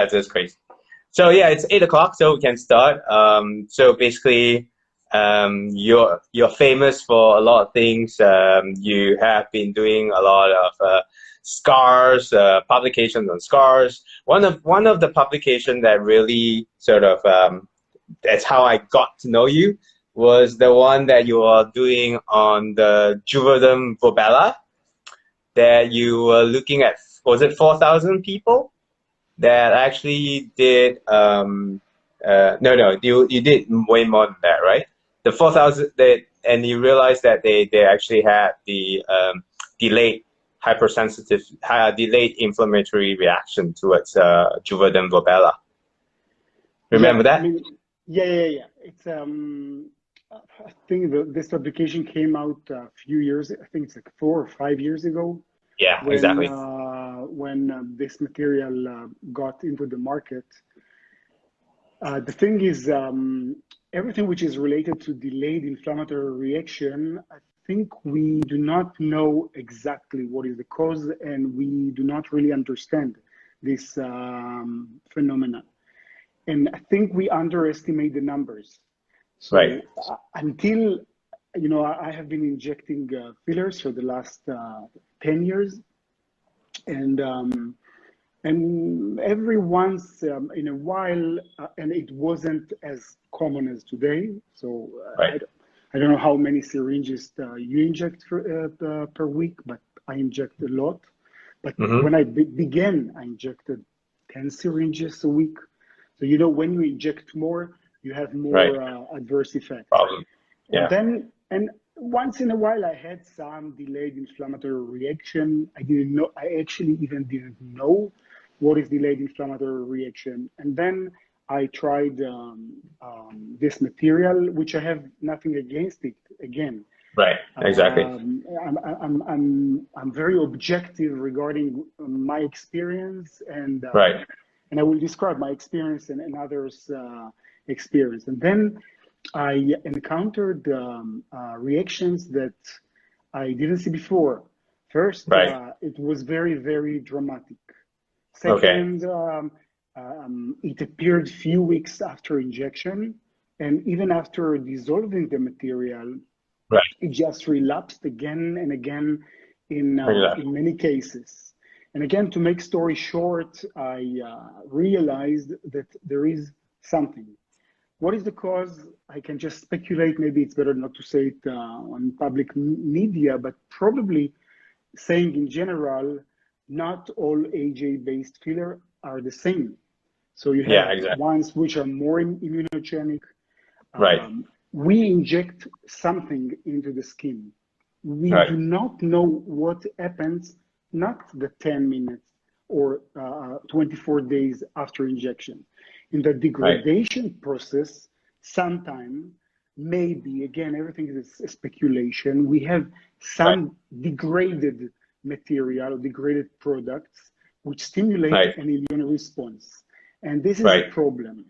That's just crazy. So yeah, it's 8 o'clock, so we can start. So basically, you're famous for a lot of things. You have been doing a lot of scars, publications on scars. One of the publication that really sort of that's how I got to know you was the one that you are doing on the Juvenile rubella. That you were looking at, was it 4,000 people that actually did no, you did way more than that, right? The 4,000 that, and you realized that they actually had the delayed hypersensitive delayed inflammatory reaction towards juvenile rubella. Remember Yeah, I that? mean, yeah. It's I think this publication came out a few years. I think it's like 4 or 5 years ago, Yeah, exactly. when this material got into the market. The thing is, everything which is related to delayed inflammatory reaction, I think we do not know exactly what is the cause, and we do not really understand this phenomenon. And I think we underestimate the numbers. Right. So until, I have been injecting fillers for the last 10 years, and every once in a while, and it wasn't as common as today. So Right. I don't know how many syringes you inject per week, but I inject a lot. But when I began, I injected 10 syringes a week. So, when you inject more, you have more adverse effects. Problem. Yeah. And once in a while, I had some delayed inflammatory reaction. I actually even didn't know what is delayed inflammatory reaction. And then I tried this material, which I have nothing against it. Again, Right. Exactly. I'm very objective regarding my experience, and Right. I will describe my experience and others' experience. And then I encountered reactions that I didn't see before. First, Right. it was very, very dramatic. Okay. Second, it appeared few weeks after injection, and even after dissolving the material, Right. it just relapsed again and again in many cases. And again, to make story short, I realized that there is something. What is the cause? I can just speculate. Maybe it's better not to say it on public media, but probably saying in general, not all AJ-based filler are the same. So you have Exactly. ones which are more immunogenic. Right. We inject something into the skin. We do not know what happens, not the 10 minutes or 24 days after injection. In the degradation process, sometime, maybe, again, everything is speculation, we have some degraded material, degraded products, which stimulate an immune response. And this is a problem.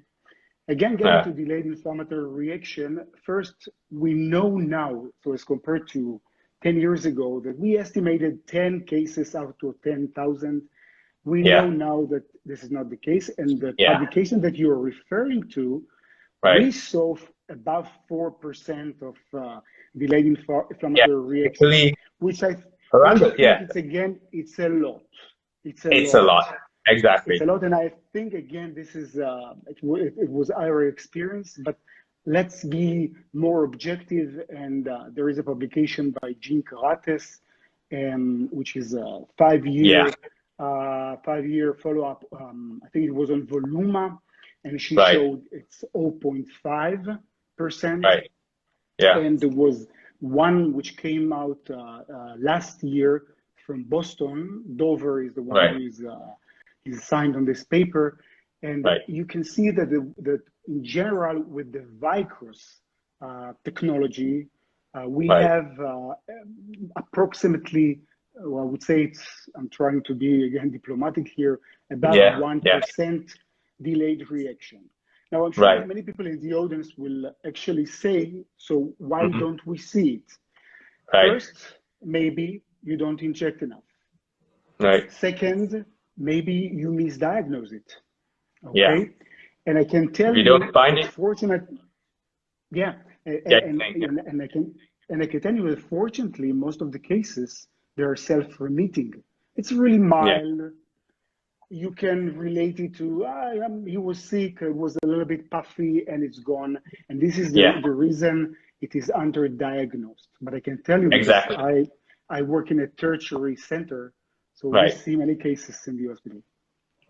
Again, getting to delayed inflammatory reaction, first, we know now, so as compared to 10 years ago, that we estimated 10 cases out of 10,000. We know now that this is not the case. And the publication that you're referring to, we saw above 4% of delayed inflammatory reaction, Actually, which I think it's a lot. It's a lot. Exactly. It's a lot, and I think again, this is it was our experience, but let's be more objective. And there is a publication by Jean Carates, which is a 5-year follow-up. I think it was on Voluma, and she showed it's 0.5%. Right. Yeah. And there was one which came out last year from Boston. Dover is the one who is signed on this paper, and you can see that that in general with the Vicross technology, we have approximately, well, I would say I'm trying to be again diplomatic here, about 1% delayed reaction. Now I'm sure many people in the audience will actually say, so why don't we see it? First, maybe you don't inject enough. Second, maybe you misdiagnose it. Yeah. Okay, and I can tell If you you, don't find it, yeah, yeah, thank you. and I can tell you that fortunately, most of the cases they are self-remitting. It's really Yeah, mild. You can relate it to he was sick, it was a little bit puffy, and it's gone. And this is yeah, the reason it is underdiagnosed. But I can tell you because exactly. I work in a tertiary center, so we Right. see many cases in the hospital.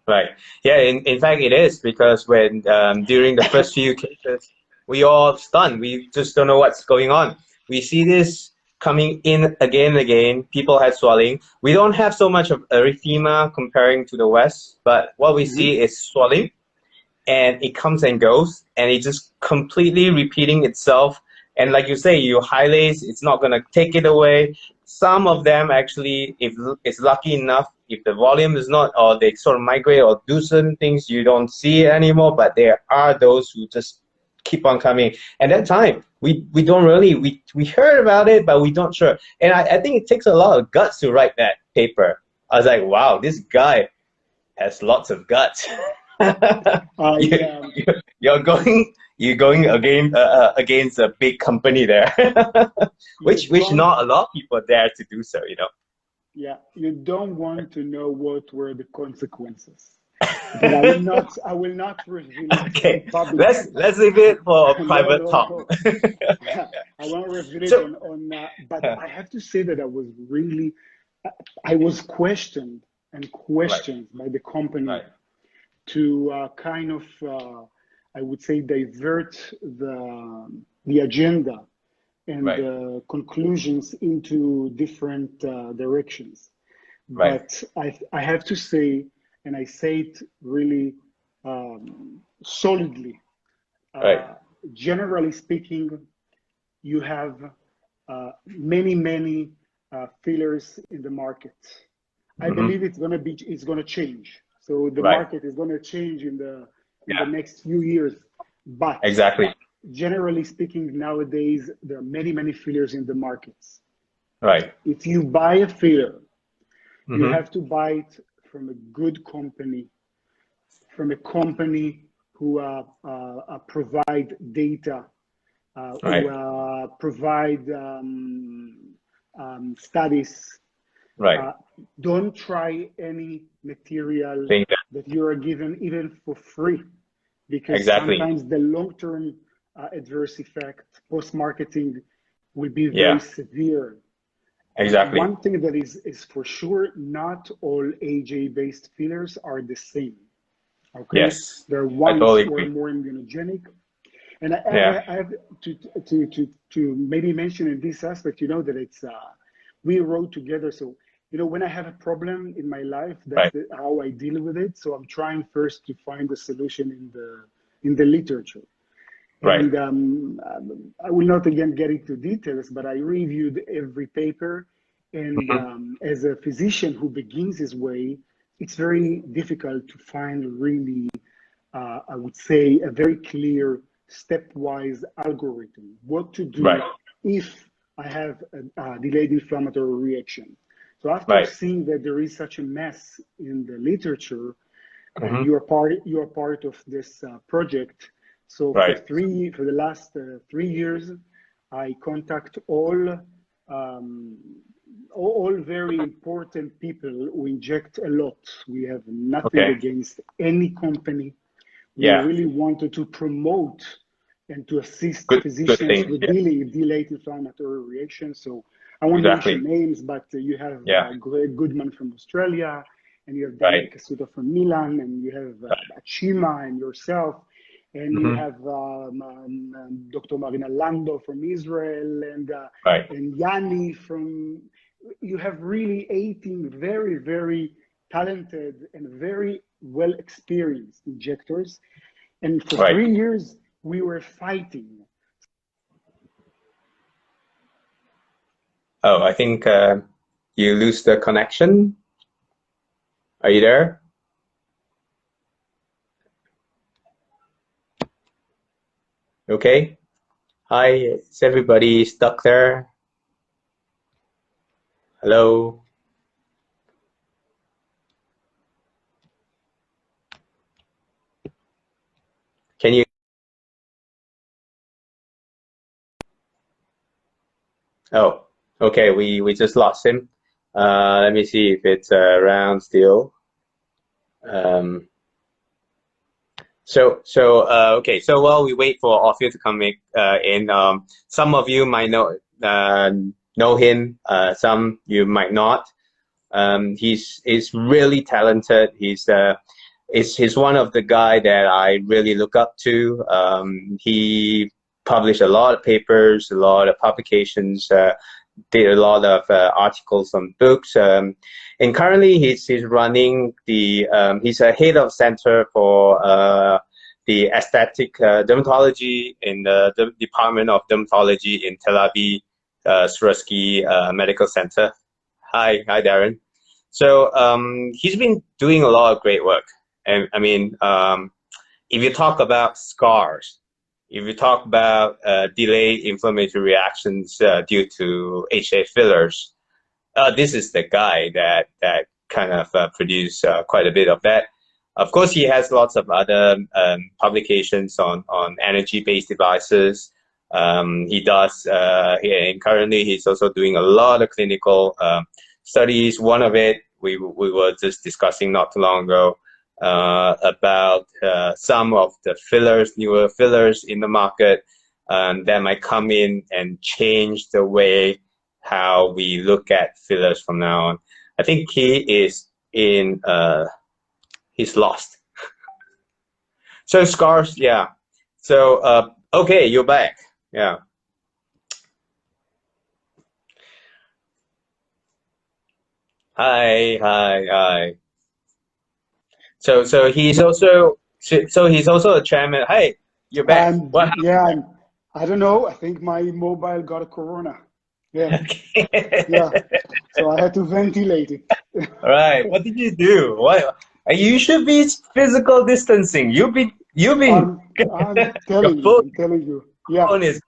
Right. Yeah, in fact, it is because when during the first few cases, we all stunned. We just don't know what's going on. We see this coming in again and again. People had swelling. We don't have so much of erythema comparing to the West, but what we Mm-hmm. see is swelling, and it comes and goes, and it just completely repeating itself. And like you say, you highlight, it's not going to take it away. Some of them actually, if it's lucky enough, if the volume is not, or they sort of migrate or do certain things, you don't see it anymore. But there are those who just keep on coming. And that time, we don't really, we heard about it, but we don't sure. And I think it takes a lot of guts to write that paper. I was like, wow, this guy has lots of guts. you, Yeah, you're going against a big company there, you which don't. not a lot of people dare to do so, Yeah, you don't want to know what were the consequences, but I will not reveal it in Okay, public. let's leave it for a No, private no, talk. no. I won't reveal it So, on. But I have to say that I was questioned and right, questioned by the company right, to kind of, I would say, divert the agenda and right, the conclusions into different directions. right, But I have to say, and I say it really solidly, right. uh, generally speaking, you have many fillers in the market. I Mm-hmm. believe it's gonna change. So the Right. market is gonna change in the Yeah. next few years. But Exactly. generally speaking, nowadays there are many fillers in the markets. Right. If you buy a filler, you Mm-hmm. have to buy it from a good company, from a company who provide data, who Right. provide studies. Right. Uh, don't try any material Think that. that you are given even for free, because Exactly. sometimes the long-term adverse effect post-marketing will be very Yeah. severe. And Exactly. one thing that is for sure, not all AJ-based fillers are the same. Okay, Yes. there are I ones totally who are agree. more immunogenic, and Yeah. I have to maybe mention in this aspect, that it's we wrote together. So when I have a problem in my life, Right. how I deal with it. So I'm trying first to find a solution in the literature. Right. And I will not again get into details, but I reviewed every paper. And Mm-hmm. as a physician who begins his way, it's very difficult to find really, I would say, a very clear stepwise algorithm. What to Right. do if I have a delayed inflammatory reaction. So after Right. seeing that there is such a mess in the literature, and Mm-hmm. you are part of this project. So Right. for the last 3 years, I contact um, all very important people who inject a lot. We have nothing Okay. against any company. We Yeah. really wanted to promote and to assist Good physicians thing. with Yeah. dealing with delayed inflammatory reactions. So I won't mention Exactly. names, but you have Yeah. Greg Goodman from Australia, and you have Daniel Right. Casuta from Milan, and you have Right. Achima and yourself, and you Mm-hmm. have Dr. Marina Lando from Israel, Right. and Yanni from. You have really 18 very talented and very well experienced injectors, and for Right. 3 years we were fighting. Oh, I think you lose the connection. Are you there? Okay. Hi, is everybody stuck there? Hello? Can you? Oh, okay. We just lost him. Let me see if it's around still. Um, okay. So while we wait for Ofir to come in, some of you might know him. Some you might not. He's really talented. He's one of the guy that I really look up to. He published a lot of papers, a lot of publications, did a lot of articles on books. And currently he's running he's a head of center for the aesthetic dermatology in the Department of Dermatology in Tel Aviv, Sruski Medical Center. Hi, Darren. So he's been doing a lot of great work. And I mean, if you talk about scars, if you talk about delayed inflammatory reactions due to HA fillers, this is the guy that kind of produced quite a bit of that. Of course, he has lots of other publications on energy-based devices. He does, and currently he's also doing a lot of clinical studies. One of it we were just discussing not too long ago about some of the fillers, newer fillers in the market that might come in and change the way how we look at fillers from now on. I think he is in, he's lost. So scars, yeah. So, okay, you're back, yeah. Hi. So he's also a chairman. Hey, you're back. What Yeah, I don't know. I think my mobile got a corona. Yeah, yeah. So I had to ventilate it. All right. What did you do? What? You should be physical distancing. You've been. I'm telling you. Yeah. Phone is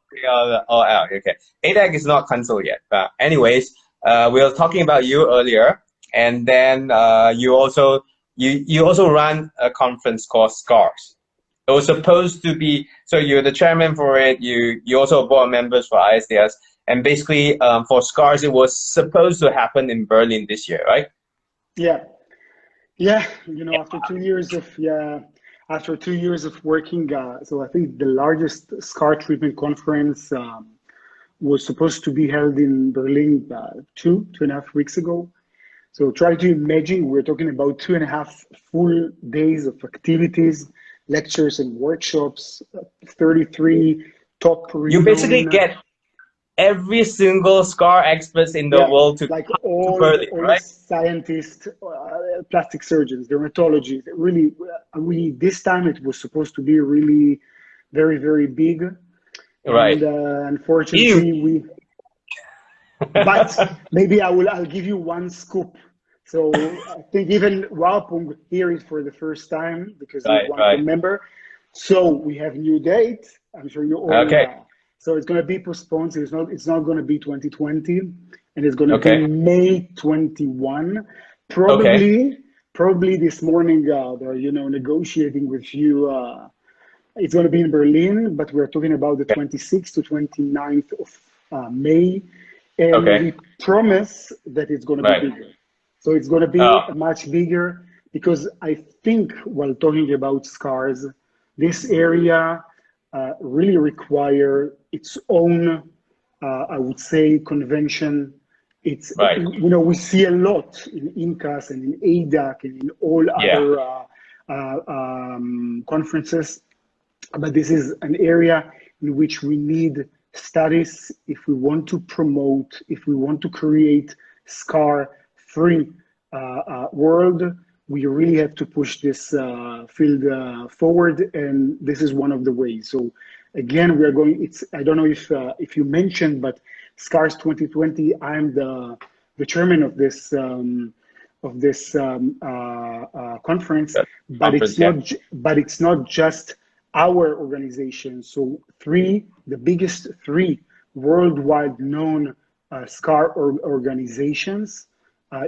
all out. Okay. ADAC is not cancelled yet. But anyways, we were talking about you earlier, and then you also run a conference called SCARS. It was supposed to be, so you're the chairman for it. You also board members for ISDS, and basically for SCARS, it was supposed to happen in Berlin this year, right? Yeah. You know, after 2 years of working, so I think the largest scar treatment conference was supposed to be held in Berlin 2.5 weeks ago. So try to imagine, we're talking about 2.5 full days of activities, lectures and workshops, 33 top You basically get every single scar experts in the world to like come all, to Berlin, all right? scientists, plastic surgeons, dermatologists. Really, this time it was supposed to be really very, very big. Right. And unfortunately, but maybe I'll give you one scoop. So I think even Wapung here is for the first time because we want to remember. So we have new date. I'm sure you all. So it's going to be postponed. So it's not going to be 2020, and it's going to be May 21. Probably this morning they're negotiating with you. It's going to be in Berlin, but we're talking about the 26th to 29th of May. And we promise that it's going to be bigger. So it's going to be much bigger because I think while talking about scars, this area really require its own, I would say, convention. It's, we see a lot in INCAS and in ADAC and in all other conferences, but this is an area in which we need studies if we want to promote, if we want to create scar-free world. We really have to push this field forward, and this is one of the ways. So again, we are going. I don't know if you mentioned, but SCARS 2020. I'm the chairman of this conference, but it's not just our organization. So the biggest three worldwide known SCAR organizations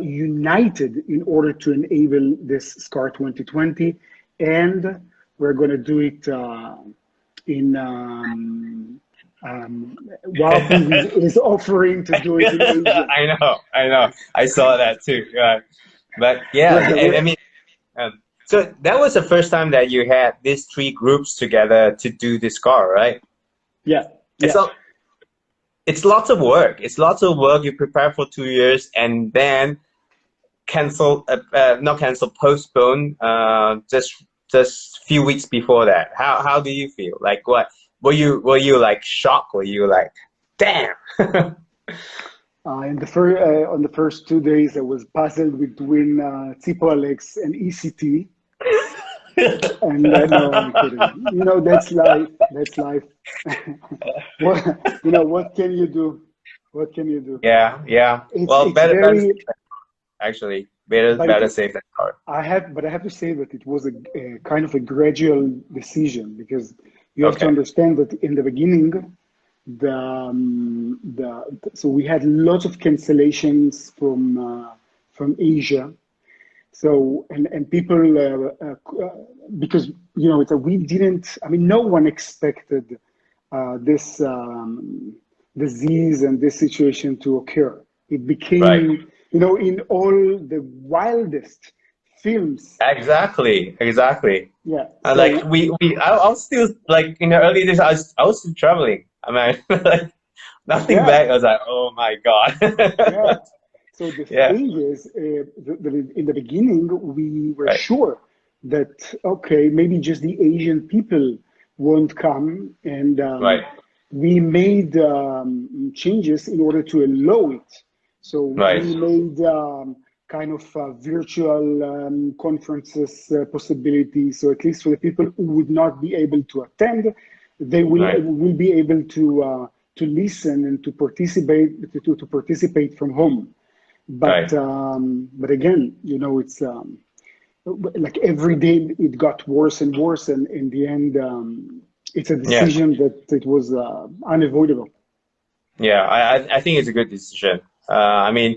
united in order to enable this SCAR 2020, and we're going to do it in Wapu is offering to do it in Asia. I know. I saw that too. But yeah, I mean, so that was the first time that you had these three groups together to do this car, right? Yeah, It's yeah. it's lots of work. It's lots of work. You prepare for 2 years and then cancel, not cancel, postpone, just few weeks before that. How do you feel? Like what? Were you like shocked? Were you like, damn? In the on the first 2 days, I was puzzled between Tipo Alex and ECT. And no, I'm kidding. You know, that's life. That's life. What, you know, what can you do? What can you do? Yeah, yeah. Well, It's better very, actually. but Better safe than sorry. I have to say that it was a kind of a gradual decision, because you have to Okay. understand that in the beginning, so we had lots of cancellations from Asia. So and people because you know we didn't. I mean, no one expected this disease and this situation to occur. It Right. became, you know, in all the wildest films. Exactly. Exactly. Yeah. Like So I was still like in the early days. I was still traveling. I mean, like nothing yeah, back. I was like, oh my god. yeah. So the Yeah. thing is, in the beginning, we were Right. sure that okay, maybe just the Asian people won't come, and Right. we made changes in order to allow it. So Right. we made kind of virtual conferences possibility. So at least for the people who would not be able to attend, they Right. will be able to listen and to participate from home. Right. But again, you know, it's like every day it got worse and worse, and in the end, it's a Yeah. decision that it was unavoidable. Yeah. I think it's a good decision. I mean,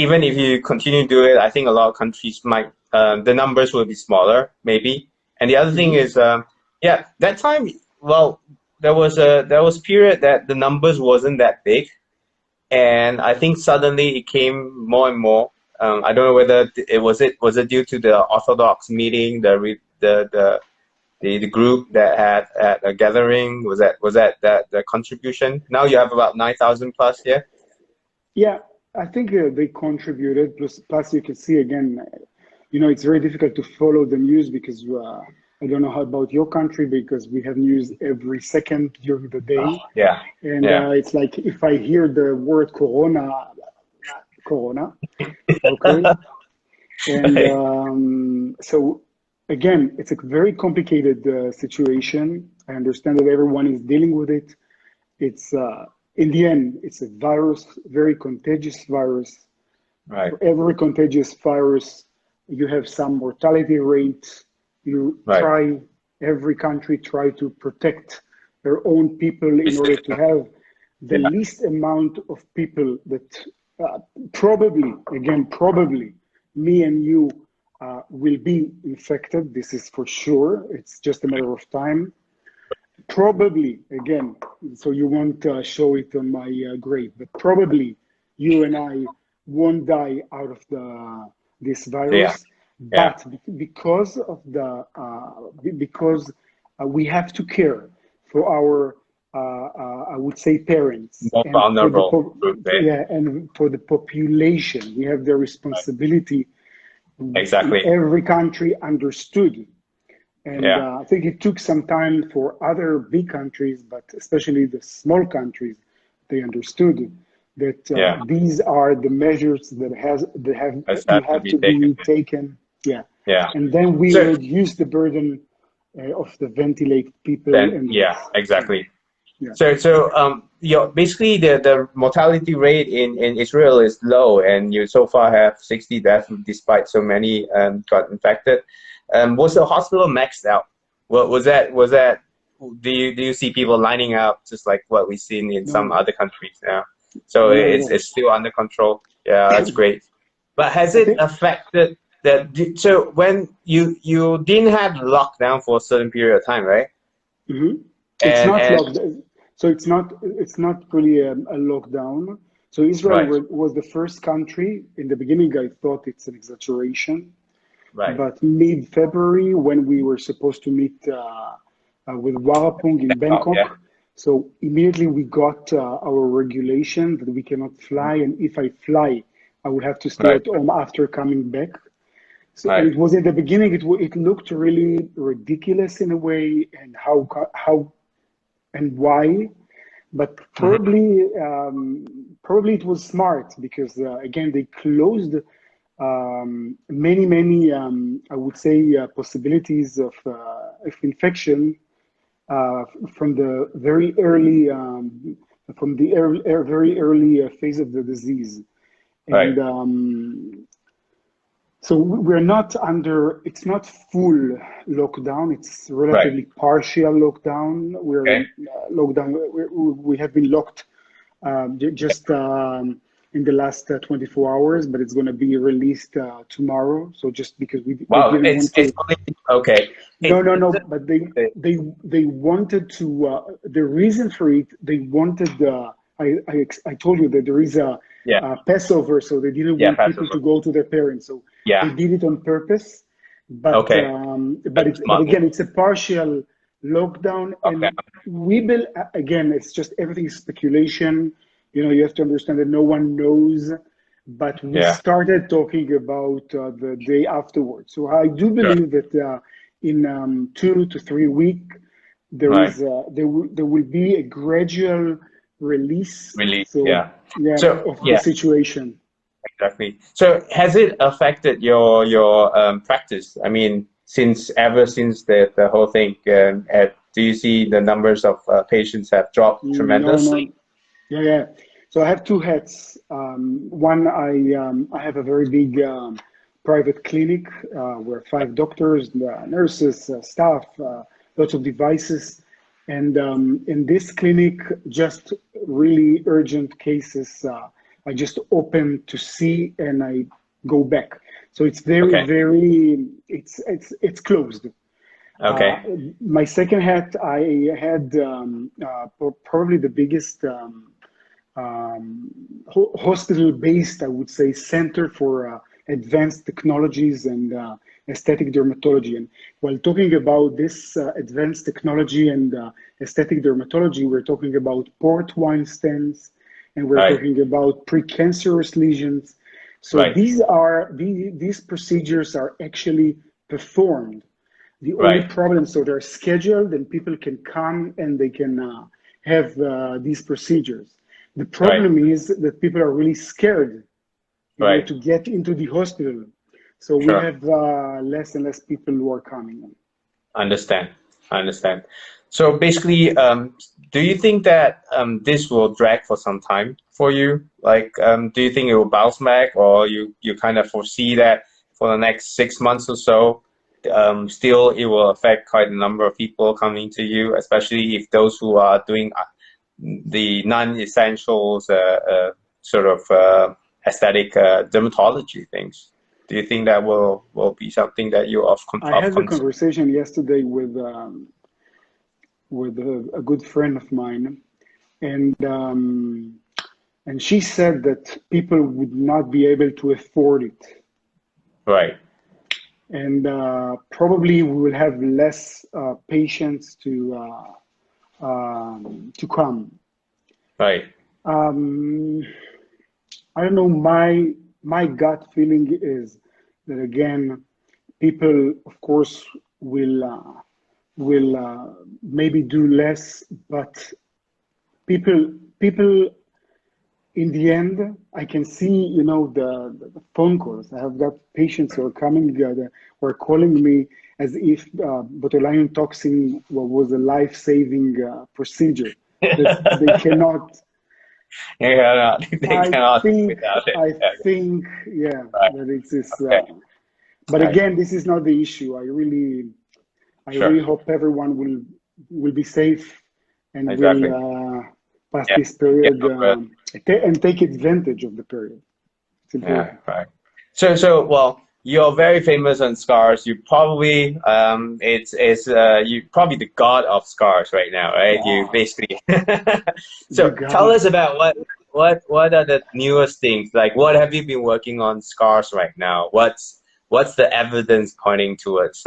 even if you continue to do it, I think a lot of countries might the numbers will be smaller, maybe. And the other thing Hmm. is, yeah, that time, well, there was period that the numbers wasn't that big, and I think suddenly it came more and more. I don't know whether was it due to the Orthodox meeting, the group that had at a gathering, was that the contribution? Now you have about 9,000 plus, yeah. Yeah, I think they contributed. Plus, you can see again, you know, it's very difficult to follow the news because I don't know how about your country, because we have news every second during the Oh, day. yeah, And yeah. it's like if I hear the word corona, okay. And so again, it's a very complicated situation. I understand that everyone is dealing with it. It's in the end, it's a virus, very contagious virus. Right, For every contagious virus, you have some mortality rate. You right. try, every country try to protect their own people in order to have the Yeah, least amount of people that probably, again, probably me and you will be infected. This is for sure. It's just a matter of time. Probably, again, so you won't show it on my grave, but probably you and I won't die out of this yeah, virus, yeah. but because of because we have to care for our I would say parents More and for vulnerable group, right? yeah, and for the population. We have the Right. responsibility in Exactly. every country understood. And Yeah, I think it took some time for other big countries, but especially the small countries, they understood that yeah. these are the measures that That's you have to have be to taken. be taken. Yeah, Yeah. and then we So reduce the burden of the ventilated people, then, and yeah, yeah, exactly. yeah, Basically the mortality rate in Israel is low, and you so far have 60 deaths despite so many got infected. Was the hospital maxed out? What was that? Do you see people lining up just like what we've seen in some no, other countries now? So not at all. it's still under control. Yeah, that's great. But has I it think affected So when you didn't have lockdown for a certain period of time, right? Mm-hmm. It's And not and locked, so it's not really a lockdown. So Israel right, was the first country. In the beginning, I thought it's an exaggeration, right. but mid-February, when we were supposed to meet with Warapung in Oh, yeah. Bangkok, so immediately we got our regulation that we cannot fly, and if I fly, I would have to stay Right, at home after coming back. So, and right. it was in the beginning, it looked really ridiculous in a way, and how and why, but Hmm. probably it was smart because again they closed many I would say possibilities of infection from the very early very early phase of the disease, Right. and so we're not under, it's not full lockdown, it's Right. relatively partial lockdown. We're Okay. lockdown, we have been locked just in the last 24 hours, but it's going to be released tomorrow. So just because we Wow, didn't want it's to, only okay. no, but they wanted to, the reason for it, they wanted, I told you that there is a, Yeah, Passover, so they didn't yeah, want people Passover. to go to their parents. So they Yeah. did it on purpose, Okay. but Smart move. again, it's a partial lockdown, Okay. and we will again, it's just everything is speculation. You know, you have to understand that no one knows, but we Yeah. started talking about the day afterwards. So I do Sure. believe that in 2 to 3 weeks Right. there will be a gradual release. Release. So Yeah. yeah, So of the yeah, situation. exactly. So has it affected your practice? I mean, ever since the whole thing, do you see the numbers of patients have dropped No, tremendously? no, yeah, yeah. So I have two hats. One, I have a very big private clinic where 5 doctors, nurses, staff, lots of devices, and in this clinic, just really urgent cases. I just open to see and I go back. So it's Okay. it's closed. Uh, Okay. my second hat, I had probably the biggest hospital-based, I would say, center for advanced technologies and aesthetic dermatology. And while talking about this advanced technology and aesthetic dermatology, we're talking about port wine stents, and we're Right. talking about precancerous lesions. So Right. these procedures are actually performed. The only Right. problem, so they're scheduled and people can come and they can have these procedures. The Right. problem is that people are really scared, Right. to get into the hospital. So we Sure. have less and less people who are coming. Understand. I understand. So basically, do you think that this will drag for some time for you? Like, do you think it will bounce back, or you kind of foresee that for the next 6 months or so, still it will affect quite a number of people coming to you, especially if those who are doing the non-essentials sort of aesthetic dermatology things. Do you think that will be something that you I of had the concern? conversation yesterday with a good friend of mine, and she said that people would not be able to afford it, Right. and probably we will have less patients to come. Right. Um, I don't know. My gut feeling is that again, people, of course, will maybe do less, but people in the end, I can see, the phone calls. I have got patients who are coming, who are calling me as if botulinum toxin was a life-saving procedure. That they cannot. Yeah, they I cannot do think, without it. I Yeah, think, yeah, right. that it's this. Okay. But Right. again, this is not the issue. I Sure. really hope everyone will be safe and will Exactly. pass Yeah. this Get period over it. and take advantage of the period. It's Yeah. important. Right. So well. you're very famous on scars. You probably you probably the god of scars right now, right? You Wow, basically. you So got tell it. us about what are the newest things? Like what have you been working on scars right now? What's the evidence pointing towards?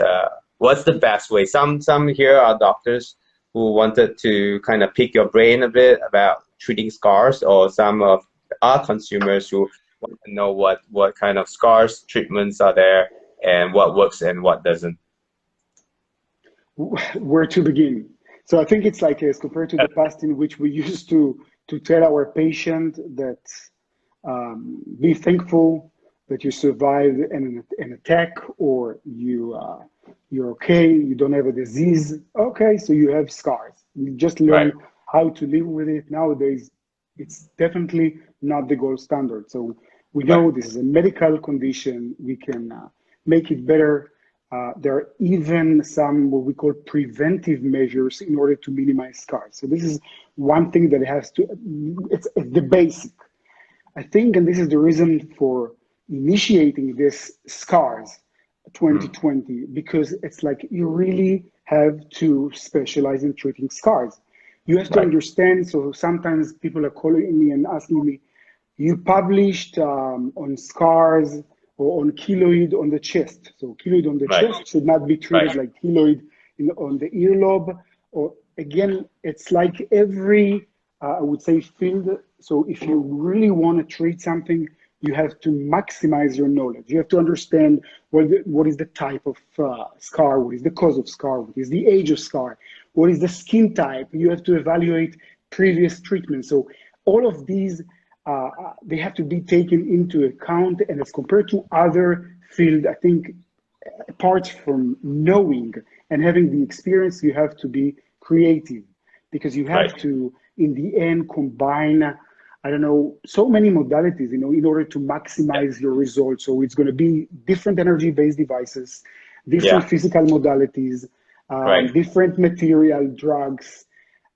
What's the best way? Some here are doctors who wanted to kind of pick your brain a bit about treating scars, or some of our consumers who want to know what kind of scars treatments are there and what works and what doesn't. Where to begin? So I think it's like as compared to the past in which we used to tell our patient that be thankful that you survived an attack, or you're okay, you don't have a disease. Okay, so you have scars. You just Right, learn how to live with it. Nowadays, it's definitely not the gold standard. So we right, know this is a medical condition. We can make it better. There are even some what we call preventive measures in order to minimize scars. So this is one thing that has to, it's the basic. I think, and this is the reason for initiating this SCARS mm, 2020, because it's like you really have to specialize in treating scars. You have to right, understand. So sometimes people are calling me and asking me, you published on scars or on keloid on the chest. So keloid on the right, chest should not be treated right, like keloid on the earlobe. Or again, it's like every, I would say, field. So if you really want to treat something, you have to maximize your knowledge. You have to understand what is the type of scar, what is the cause of scar, what is the age of scar, what is the skin type. You have to evaluate previous treatment. So all of these they have to be taken into account. And as compared to other field, I think apart from knowing and having the experience, you have to be creative, because you right. have to, in the end, combine, I don't know, so many modalities, in order to Yeah, maximize your results. So it's going to be different energy-based devices, different yeah, physical modalities, right, different material, drugs.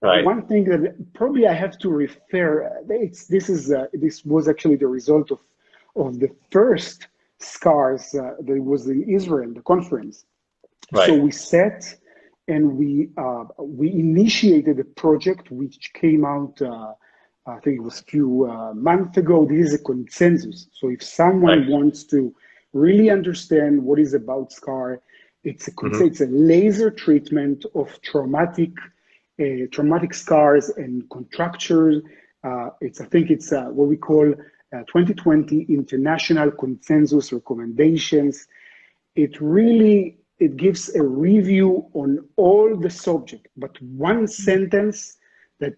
right, One thing that probably I have to refer, this was actually the result of the first SCARS that was in Israel, the conference. So right, we sat and we initiated a project which came out. I think it was a few months ago. This is a consensus. So if right. someone wants to really understand what is about SCAR, Mm-hmm. it's a laser treatment of traumatic scars and contractures. I think it's what we call 2020 International Consensus Recommendations. It gives a review on all the subject, but one sentence that,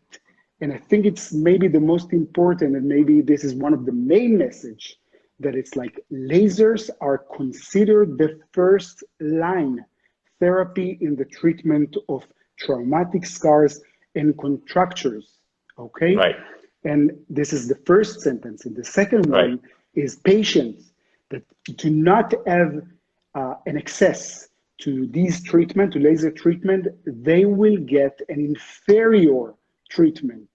and I think it's maybe the most important, and maybe this is one of the main message, that it's like lasers are considered the first line therapy in the treatment of traumatic scars and contractures. Okay? Right, And this is the first sentence. And the second right, one is patients that do not have an access to these treatment, to laser treatment, they will get an inferior treatment.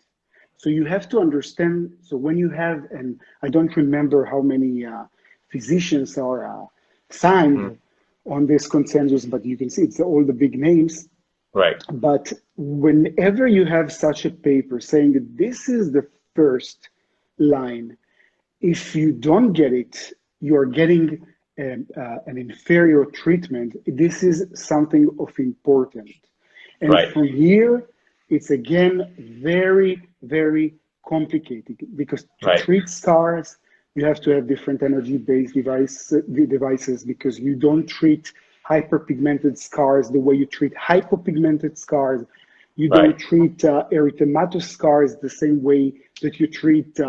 So you have to understand. So when you have, and I don't remember how many physicians are mm, signed on this consensus, but you can see it's all the big names. right, But whenever you have such a paper saying that this is the first line, if you don't get it, you are getting an inferior treatment. This is something of important. And right, from here, it's again very, very complicated, because to right, treat scars, you have to have different energy-based devices, because you don't treat hyperpigmented scars the way you treat hypopigmented scars. You right, don't treat erythematous scars the same way that you treat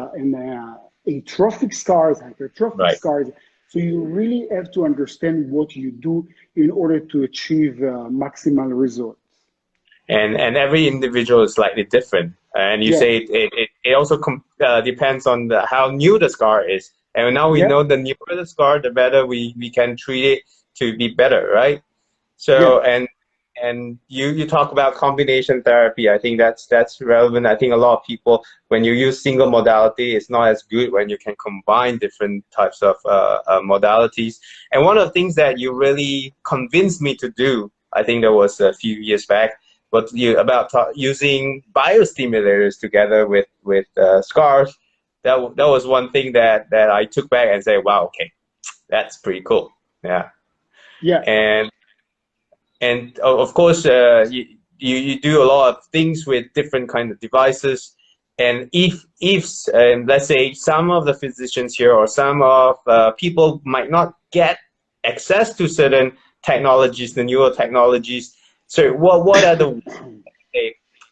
atrophic scars, hypertrophic right. scars. So you really have to understand what you do in order to achieve maximal results. And every individual is slightly different. And you Yeah, say it also depends on how new the scar is. And now we yeah, know the newer the scar, the better we can treat it to be better, right? yeah. So, and And you talk about combination therapy. I think that's relevant. I think a lot of people, when you use single modality, it's not as good when you can combine different types of modalities. And one of the things that you really convinced me to do, I think that was a few years back, but about using biostimulators together with scars. That was one thing that I took back and say, wow, okay, that's pretty cool. Yeah. Yeah. And of course, you do a lot of things with different kind of devices. And if let's say some of the physicians here or some of people might not get access to certain technologies, the newer technologies. So what are the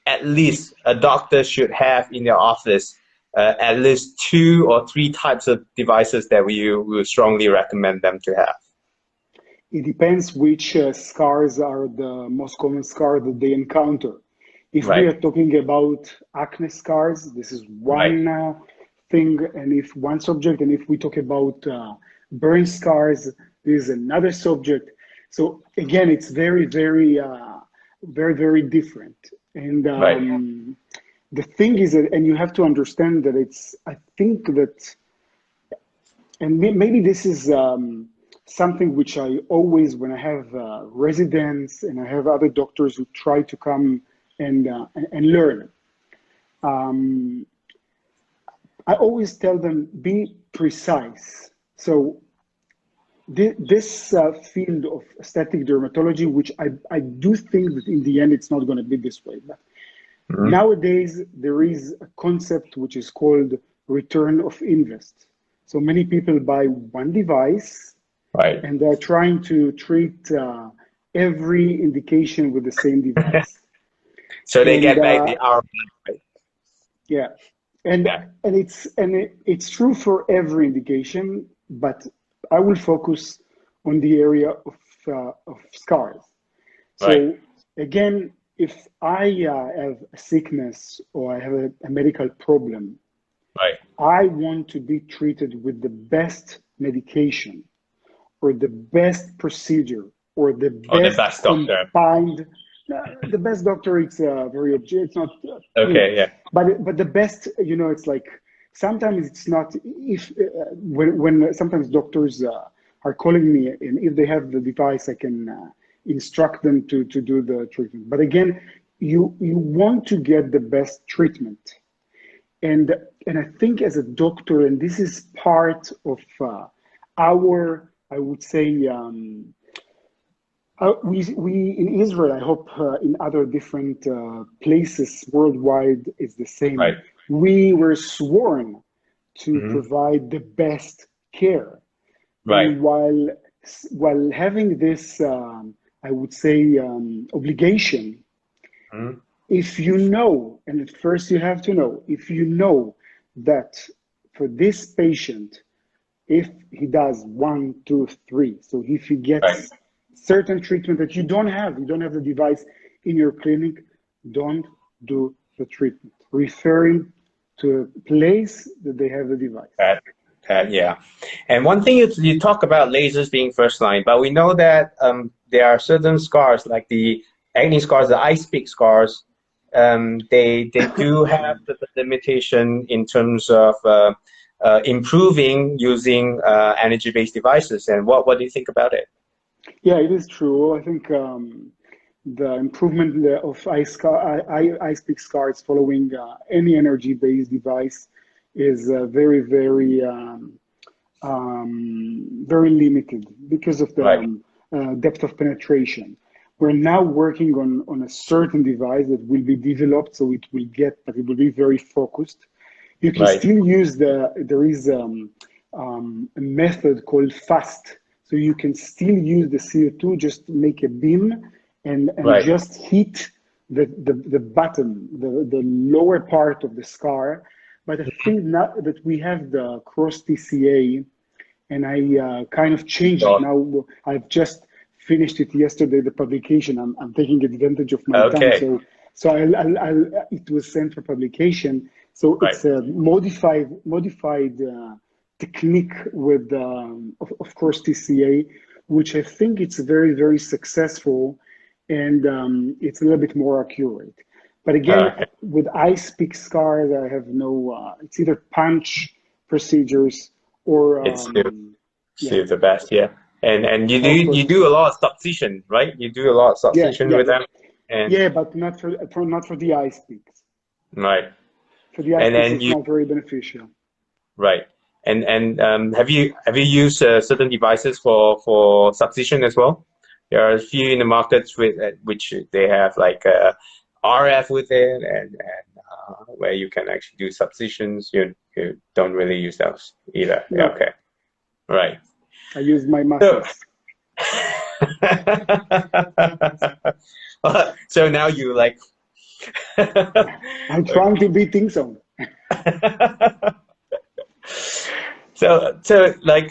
at least a doctor should have in their office? At least 2 or 3 types of devices that we will strongly recommend them to have. It depends which scars are the most common scar that they encounter. If we are talking about acne scars, this is one thing, and if one subject, and if we talk about burn scars, this is another subject. So again, it's very, very, very different. And the thing is that, and you have to understand that I think that, and maybe this is something which I always, when I have residents and I have other doctors who try to come and learn, I always tell them, be precise. So this field of aesthetic dermatology, which I do think that in the end it's not going to be this way, but nowadays there is a concept which is called return of invest. So many people buy one device, and they're trying to treat every indication with the same device. So they get back the ROI. Yeah, and it's true for every indication, but I will focus on the area of scars. So again, if I have a sickness or I have a medical problem, I want to be treated with the best medication or the best procedure or the best combined. The best doctor, it's very objective. It's not but the best, it's like sometimes it's not. If when sometimes doctors are calling me, and if they have the device, I can instruct them to do the treatment. But again, you want to get the best treatment, and I think as a doctor, and this is part of our, I would say, we in Israel, I hope in other different places worldwide it's the same. We were sworn to provide the best care. And while having this, I would say, obligation, if you know, and at first you have to know, if you know that for this patient, if he does 1, 2, 3, so if he gets certain treatment that you don't have the device in your clinic, don't do the treatment. Refer him to a place that they have the device. Yeah. And one thing you talk about lasers being first line, but we know that there are certain scars like the acne scars, the ice pick scars. They do have the limitation in terms of improving using energy-based devices. And what do you think about it? Yeah, it is true. I think the improvement of ice pick scars following any energy-based device is very, very, very limited because of the depth of penetration. We're now working on a certain device that will be developed, so it will be very focused. You can still use there is a method called FAST. So you can still use the CO2, just make a beam and just hit the bottom, the lower part of the scar. But I think now that we have the cross TCA, and I kind of changed it. Now I've just finished it yesterday, the publication. I'm taking advantage of my time. So it was sent for publication. So it's a modified technique with, of course, TCA, which I think it's very, very successful. and it's a little bit more accurate. But again, Okay. with ice pick scars, I have no. It's either punch procedures or It's yeah, still the best, yeah. And of you course, do a lot of subcision, right? You do a lot of yeah, subcision yeah, with them, and yeah, but not for the ice picks. right, For the ice and picks, then it's you not very beneficial. right, and have you used certain devices for subcision as well? There are a few in the markets with which they have like RF with it, and where you can actually do subcisions. You don't really use those either. Yeah, No, okay, right. I use my So muscles. so now you like I'm trying to be Ting so. so like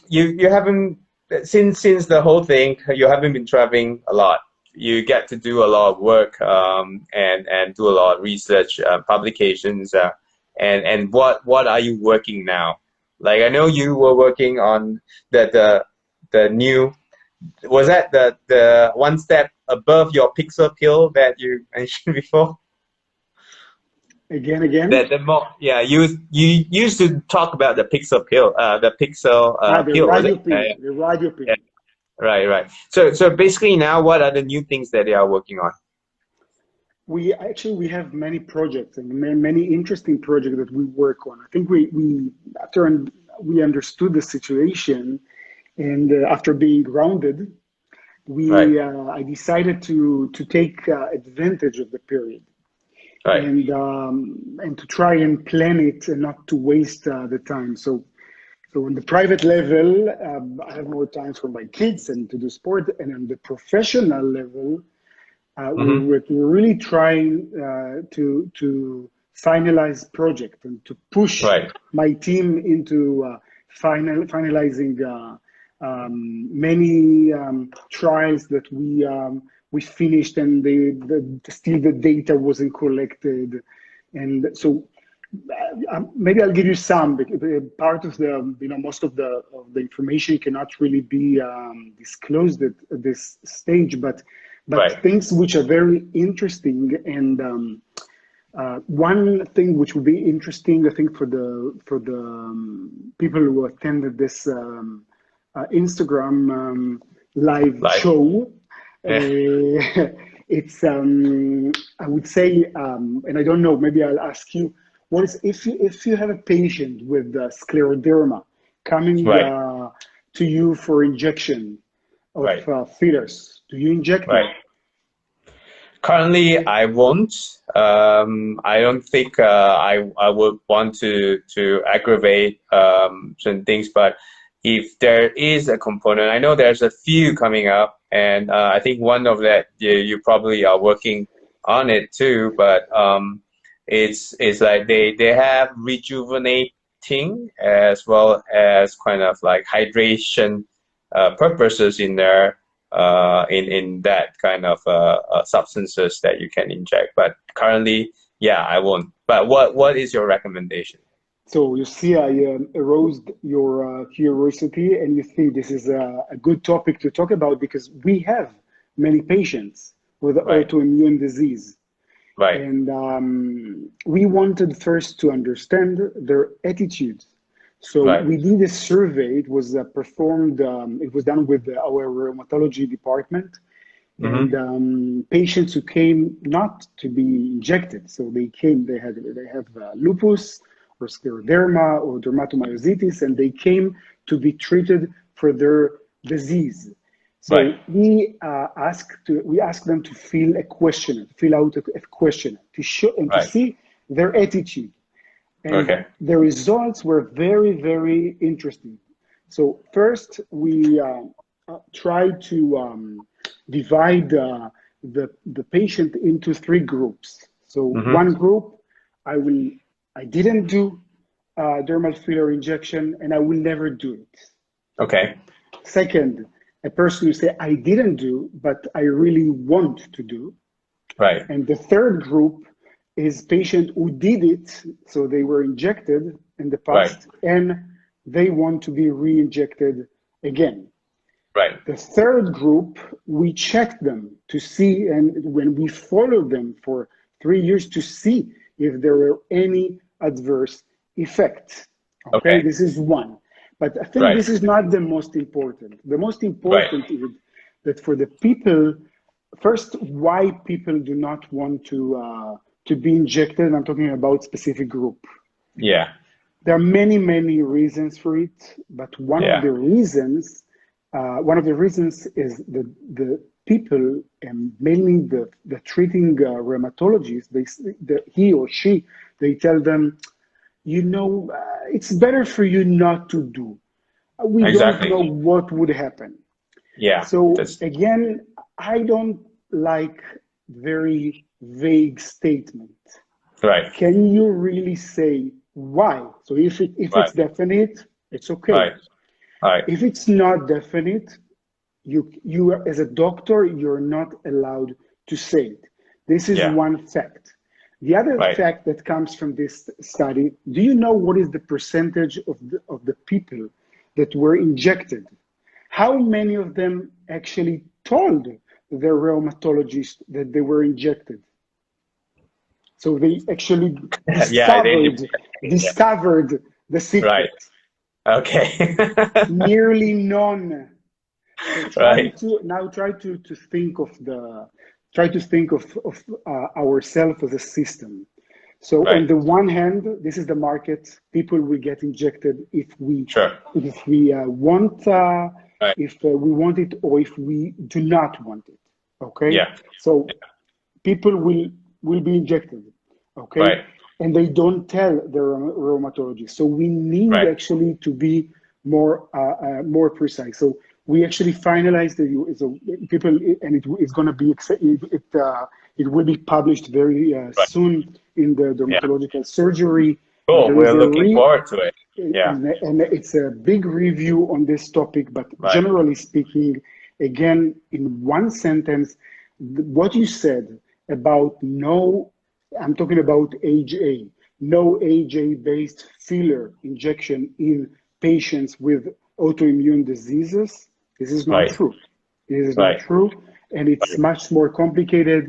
you haven't since the whole thing you haven't been traveling a lot. You get to do a lot of work and do a lot of research, publications, and what are you working now? Like I know you were working on the new, was that the one step above your pixel pill that you mentioned before? Again. The more, yeah, you used to talk about the pixel pill, the pixel The pill, was it? radio pill, the radio Yeah, pill. right. So basically now, what are the new things that they are working on? We have many projects and many interesting projects that we work on. I think we after we understood the situation and after being grounded, Right, I decided to take advantage of the period right, and to try and plan it and not to waste the time. So on the private level, I have more time for my kids and to do sport, and on the professional level, mm-hmm. we're really trying to finalize project and to push Right, my team into finalizing many trials that we finished and still the data wasn't collected, and so maybe I'll give you some. Part of the most of the information cannot really be disclosed at this stage, but right, things which are very interesting and one thing which would be interesting, I think, for the people who attended this Instagram live live, show, yeah, it's I would say, and I don't know, maybe I'll ask you, what is if you have a patient with scleroderma coming right, to you for injection of right, fillers, do you inject them? right. Currently, I won't. I don't think I would want to aggravate certain things, but if there is a component, I know there's a few coming up, and I think one of that you probably are working on it too. But it's like they have rejuvenating as well as kind of like hydration purposes in there in that kind of substances that you can inject. But currently, yeah, I won't. But what is your recommendation? So you see, I aroused your curiosity, and you think this is a good topic to talk about because we have many patients with Right, autoimmune disease. right, And we wanted first to understand their attitudes. So right. we did a survey. It was performed, it was done with our rheumatology department and Mm-hmm. patients who came not to be injected. So they have lupus or scleroderma or dermatomyositis, and they came to be treated for their disease. Right, So we asked them to fill out a questionnaire to show and to right. see their attitude. And Okay, the results were very, very interesting. So first, we tried to divide the patient into three groups. So mm-hmm. one group, I didn't do dermal filler injection, and I will never do it. Okay, Second, a person who say I didn't do, but I really want to do. right, And the third group is patient who did it, so they were injected in the right, past, and they want to be re-injected again. Right. The third group, we checked them to see, and when we followed them for 3 years to see if there were any adverse effects. Okay, Okay. this is one. But I think Right. this is not the most important. The most Right. important is that for the people, first, why people do not want to be injected. I'm talking about specific group. Yeah. There are many, many reasons for it, but one of Yeah. the reasons is the people, and mainly the treating rheumatologist, he or she, they tell them, it's better for you not to do. We don't Exactly. know what would happen. Yeah. So That's again, I don't like very vague statements. right. Can you really say why? So if Right. it's definite, it's okay. Right. Right. If it's not definite, you as a doctor, you're not allowed to say it. This is Yeah. one fact. The other Right. fact that comes from this study, do you know what is the percentage of the people that were injected? How many of them actually told their rheumatologist that they were injected? So they actually Yeah. They, yeah. discovered the Right. secret. Okay. Nearly none. So Right. try to think of ourselves as a system. So Right. on the one hand, this is the market. People will get injected Sure. if we want Right. if we want it or if we do not want it. Okay, Yeah. so people will be injected. Okay, Right. and they don't tell the rheumatologist. So we need Right. actually to be more precise. So we actually finalized so people, and it's going to be it will be published very Right. soon in the Yeah. dermatological surgery. Cool. There is We're a looking forward to it. Yeah. and it's a big review on this topic, but Right. generally speaking, again, in one sentence, what you said about I'm talking about AHA, no AHA-based filler injection in patients with autoimmune diseases. This is not Right. true. This is not Right. true, and it's much more complicated.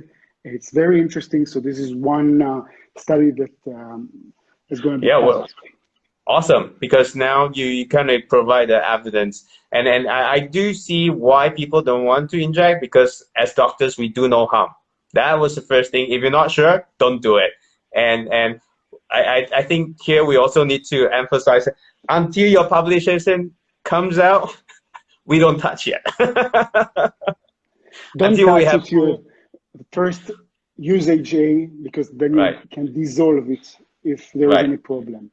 It's very interesting. So this is one study that is going to be Yeah. Well, published. awesome. Because now you kind of provide the evidence, and I do see why people don't want to inject, because as doctors we do no harm. That was the first thing. If you're not sure, don't do it. And I think here we also need to emphasize, until your publication comes out, we don't touch yet. Don't Until we touch have it. You full. first use HA because then Right. you can dissolve it if there is Right. any problem.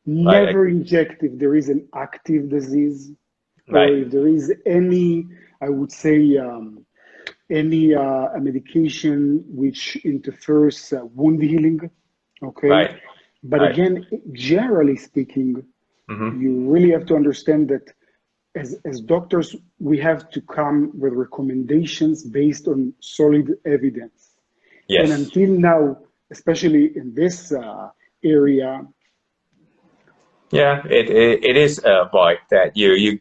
Right. Never inject if there is an active disease or Right. if there is any, I would say, any a medication which interferes wound healing. Okay, Right. but Right. again, generally speaking, Mm-hmm. you really have to understand that as doctors, we have to come with recommendations based on solid evidence. And Yes. until now, especially in this area, Yeah, it is a void that you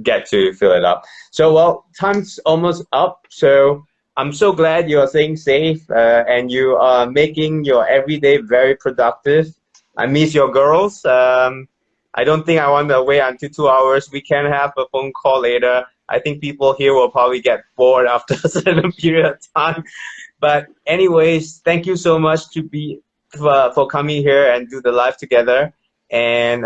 get to fill it up. So, well, time's almost up. So I'm so glad you're staying safe, and you are making your everyday very productive. I miss your girls. I don't think I want to wait until 2 hours. We can have a phone call later. I think people here will probably get bored after a certain period of time. But anyways, thank you so much for coming here and do the live together. And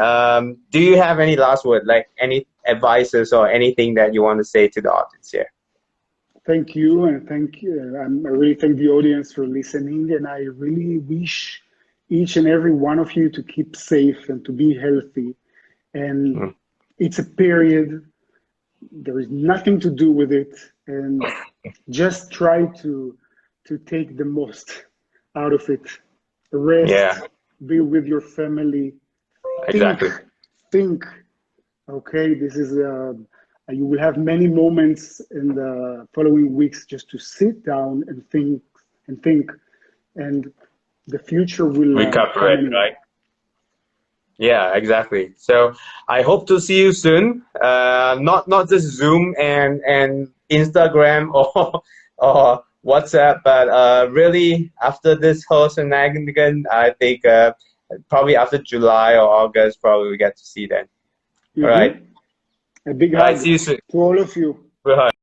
do you have any last word, like any advices or anything that you want to say to the audience here? thank you, and thank you. I really thank the audience for listening, and I really wish each and every one of you to keep safe and to be healthy. And Mm. it's a period. There is nothing to do with it, and just try to take the most out of it. Yeah, Rest, be with your family, think, exactly. think. Okay, this is you will have many moments in the following weeks just to sit down and think, and the future will come Recuperate, anyway. right? Yeah, exactly. So I hope to see you soon. Not just Zoom and Instagram or WhatsApp, but really after this whole shenanigan, I think probably after July or August, probably we get to see then. All right. A big All right. hug See you soon. to all of you. Bye.